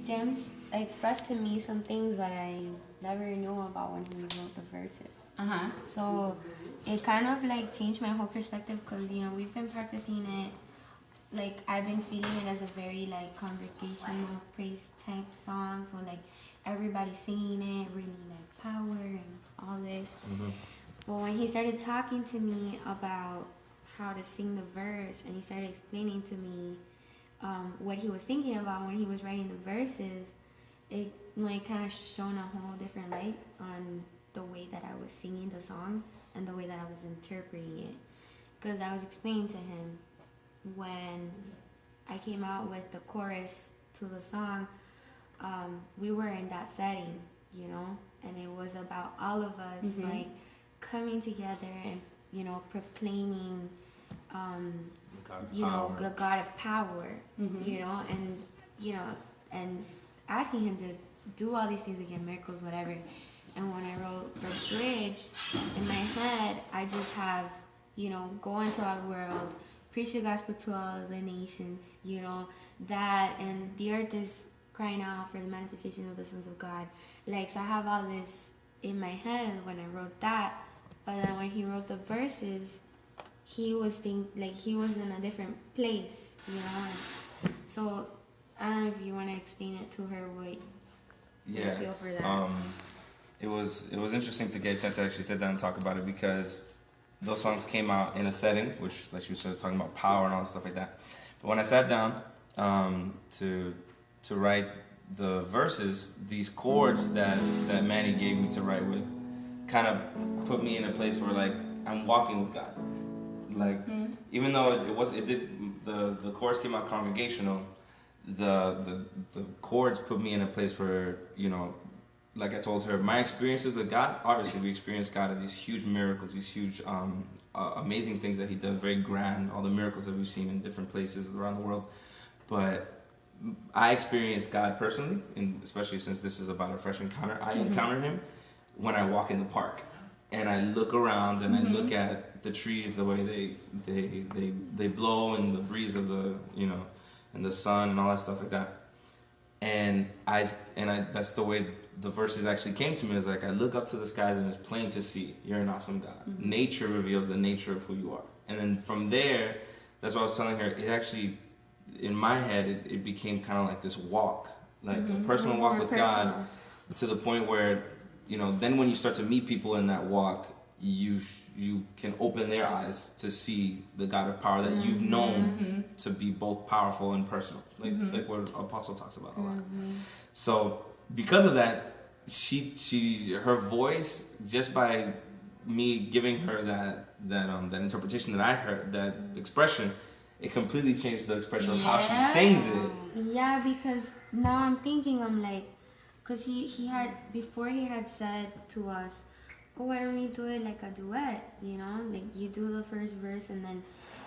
James expressed to me some things that I never knew about when he wrote the verses. So it kind of like changed my whole perspective because, you know, we've been practicing it. Like, I've been feeling it as a very like congregational praise type song. So like everybody singing it, really like power and all this. But when he started talking to me about how to sing the verse, and he started explaining to me what he was thinking about when he was writing the verses, it like kind of shone a whole different light on the way that I was singing the song and the way that I was interpreting it. Because I was explaining to him when I came out with the chorus to the song, we were in that setting, you know, and it was about all of us like coming together and, you know, proclaiming you know, the God of power, you know, and, you know, and asking him to do all these things again, miracles, whatever. And when I wrote the bridge, in my head, I just have, you know, go into our world, preach the gospel to all the nations, you know, that, and the earth is crying out for the manifestation of the sons of God. Like, so I have all this in my head when I wrote that, but then when he wrote the verses, he was he was in a different place, you know. And so I don't know if you want to explain it to her what you feel for that. It was interesting to get a chance to actually sit down and talk about it because those songs came out in a setting which, like you was talking about power and all that stuff like that. But when I sat down to write the verses, these chords that Manny gave me to write with kind of put me in a place where like I'm walking with God. Like even though the chords came out congregational, the chords put me in a place where, you know, like I told her, my experiences with God, obviously we experienced God in these huge miracles, these huge amazing things that he does, very grand, all the miracles that we've seen in different places around the world. But I experienced God personally, and especially since this is about a fresh encounter, I encounter him when I walk in the park. And I look around and I look at the trees, the way they blow, and the breeze of the, you know, and the sun and all that stuff like that. And I that's the way the verses actually came to me. Is like I look up to the skies and it's plain to see you're an awesome God. Nature reveals the nature of who you are. And then from there, that's what I was telling her. It actually, in my head, it became kind of like this walk, like a personal walk with God, to the point where, you know, then when you start to meet people in that walk, you can open their eyes to see the God of power that you've known to be both powerful and personal, like what Apostle talks about a lot. So because of that, her voice, just by me giving her that interpretation that I heard, that expression, it completely changed the expression of how she sings it. Yeah, because now I'm thinking, I'm like, because he had, before he had said to us, oh, why don't we do it like a duet, you know? Like, you do the first verse and then,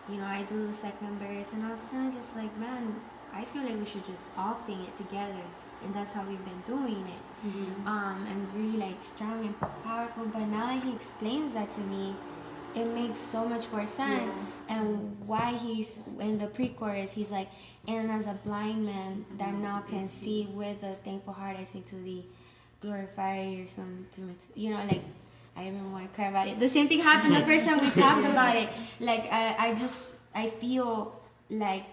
you know, I do the second verse. And I was kind of just like, man, I feel like we should just all sing it together. And that's how we've been doing it. And really, like, strong and powerful. But now that he explains that to me, it makes so much more sense. And why he's in the pre-chorus, he's like, and as a blind man that now can see, with a thankful heart I sing to thee, glorify your son, you know, like, I even want to cry about it. The same thing happened the first time we talked about it. Like, I feel like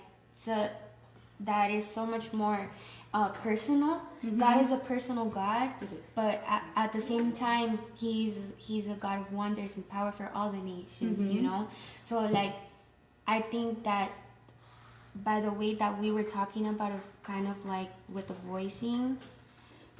that is so much more personal. God is a personal God, but at the same time, he's a God of wonders and power for all the nations, you know? So, like, I think that by the way that we were talking about it, kind of like with the voicing,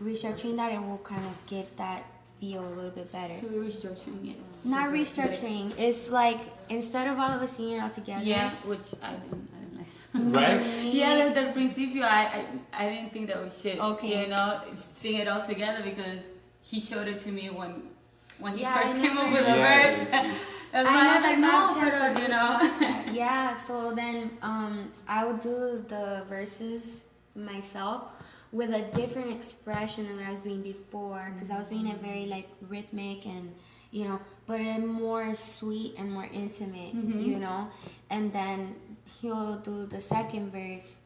restructuring that, it will kind of get that feel a little bit better. So we're restructuring it. Not restructuring. It's like, instead of all of us singing it all together. Yeah, which I didn't like. Right? Yeah, the principio, I didn't think that we should, okay, you know, sing it all together, because he showed it to me when he first came up with the verse. That's why I was like, no, but, you know. Yeah, so then I would do the verses myself with a different expression than what I was doing before, because I was doing it very like rhythmic and, you know, but more sweet and more intimate, you know. And then he'll do the second verse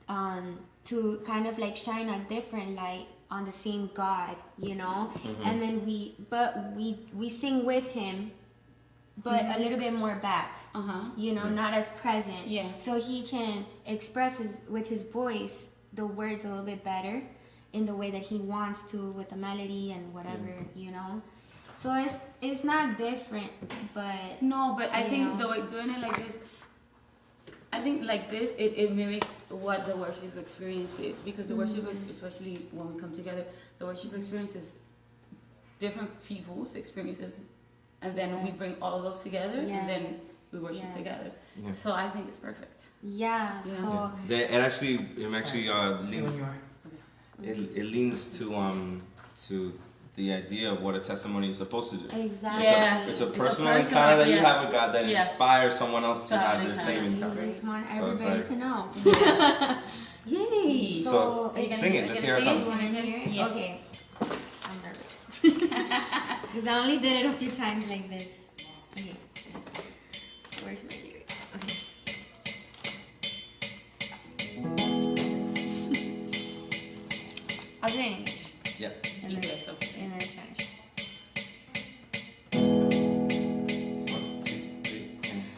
to kind of like shine a different light on the same God, you know. And then we sing with him, but a little bit more back, you know, not as present. Yeah. So he can express with his voice the words a little bit better in the way that he wants to, with the melody and whatever, you know. So it's not different, but no, but I think doing it like this, I think like this, it mimics what the worship experience is, because the worship, especially when we come together, the worship experience is different people's experiences, and then we bring all of those together, and then we worship together. So I think it's perfect. Yeah. So it actually leans. It leans to the idea of what a testimony is supposed to do. Exactly. It's a personal encounter that you have with God that inspires someone else to have the same encounter. You just want everybody to know. Yay! So sing it. Let's hear ourselves. You want to hear it? Yeah. Okay. I'm nervous. Because I only did it a few times like this. Okay. Where's my lyrics? Okay. I'll do it in English. Yeah. And then Spanish.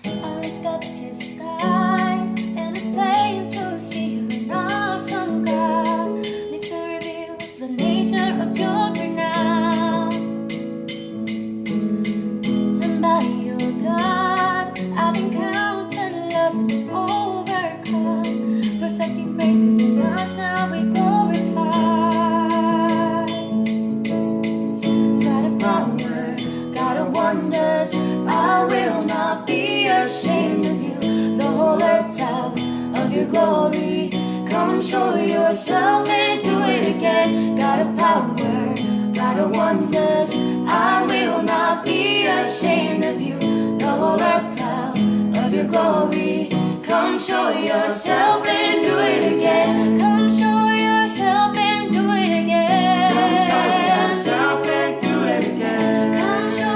I look up to the skies and it's plain to see you're an awesome God. Nature reveals the nature of your renown. And by your blood, I've encountered love and overcome. Perfecting graces in us, now we glorify. Wonders, I will not be ashamed of you. The whole earth tells of your glory. Come show yourself and do it again. God of power, God of wonders, I will not be ashamed of you. The whole earth tells of your glory. Come show yourself and do it again. Come show yourself and do it again. Come show yourself and do it again. Come show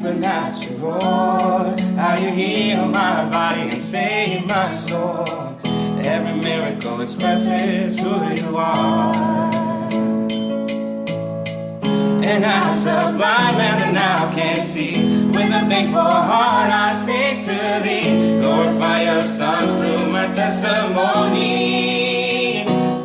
supernatural, how you heal my body and save my soul. Every miracle expresses who you are. And as a blind man now can see, with a thankful heart I sing to thee. Glorify your Son through my testimony.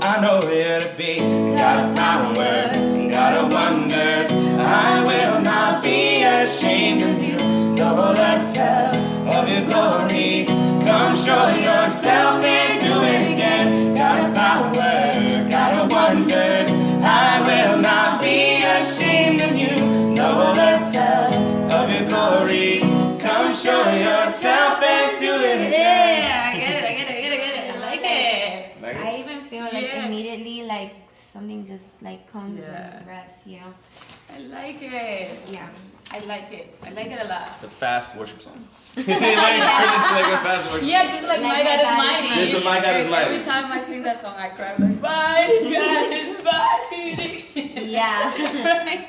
I know where to be, God of power, God of wonders, I will not be ashamed of you. The whole earth tells of your glory. Come show yourself and do it again. God of power, God of wonders, I will not be ashamed of you. The whole earth tells of your glory. Come show yourself and do it again. Yeah, I get it. I like it. I even feel like immediately like something just like comes and rests, you know. I like it. Yeah. I like it a lot. It's a fast worship song. It's like a fast worship. Yeah, just like My God is Mighty. This is My God is Mighty. Every time I sing that song, I cry like, My God is Mighty. Yeah. Right?